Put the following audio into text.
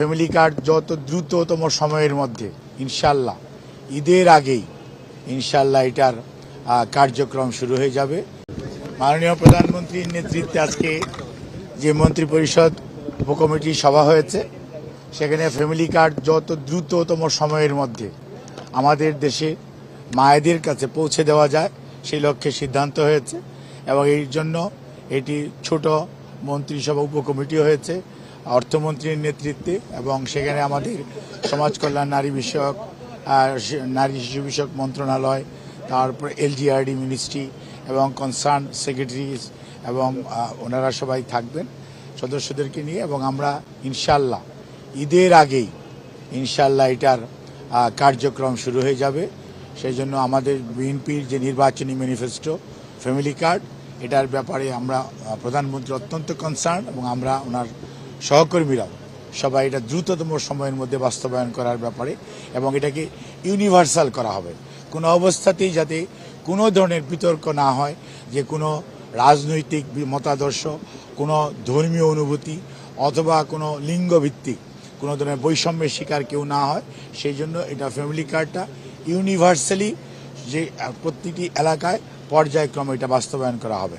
Family card যত দ্রুততম সময়ের মধ্যে ইনশাল্লাহ ঈদের আগেই ইনশাল্লাহ এটার কার্যক্রম শুরু হয়ে যাবে। মাননীয় প্রধানমন্ত্রীর নেতৃত্বে আজকে যে মন্ত্রিপরিষদ উপকমিটির সভা হয়েছে সেখানে ফ্যামিলি কার্ড যত দ্রুততম সময়ের মধ্যে আমাদের দেশে মায়েদের কাছে পৌঁছে দেওয়া যায় সেই লক্ষ্যে সিদ্ধান্ত হয়েছে এবং এই জন্য এটি ছোট মন্ত্রিসভা উপকমিটি হয়েছে অর্থমন্ত্রীর নেতৃত্বে এবং সেখানে আমাদের সমাজ কল্যাণ নারী শিশু বিষয়ক মন্ত্রণালয়, তারপর এলজিআরডি মিনিস্ট্রি এবং কনসার্ন সেক্রেটারিজ এবং ওনারা সবাই থাকবেন সদস্যদেরকে নিয়ে এবং আমরা ইনশাল্লাহ ঈদের আগেই ইনশাল্লাহ এটার কার্যক্রম শুরু হয়ে যাবে। সেই জন্য আমাদের বিএনপির যে নির্বাচনী ম্যানিফেস্টো ফ্যামিলি কার্ড এটার ব্যাপারে আমরা প্রধানমন্ত্রী অত্যন্ত কনসার্ন এবং আমরা ওনার সহকর্মীরাও সবাই এটা দ্রুততম সময়ের মধ্যে বাস্তবায়ন করার ব্যাপারে এবং এটাকে ইউনিভার্সাল করা হবে। কোনো অবস্থাতেই যাতে কোনো ধরনের বিতর্ক না হয় যে কোনো রাজনৈতিক মতাদর্শ, কোনো ধর্মীয় অনুভূতি অথবা কোনো লিঙ্গভিত্তিক কোনো ধরনের বৈষম্যের শিকার কেউ না হয়, সেই জন্য এটা ফ্যামিলি কার্ডটা ইউনিভার্সালি যে প্রতিটি এলাকায় পর্যায়ক্রমে এটা বাস্তবায়ন করা হবে।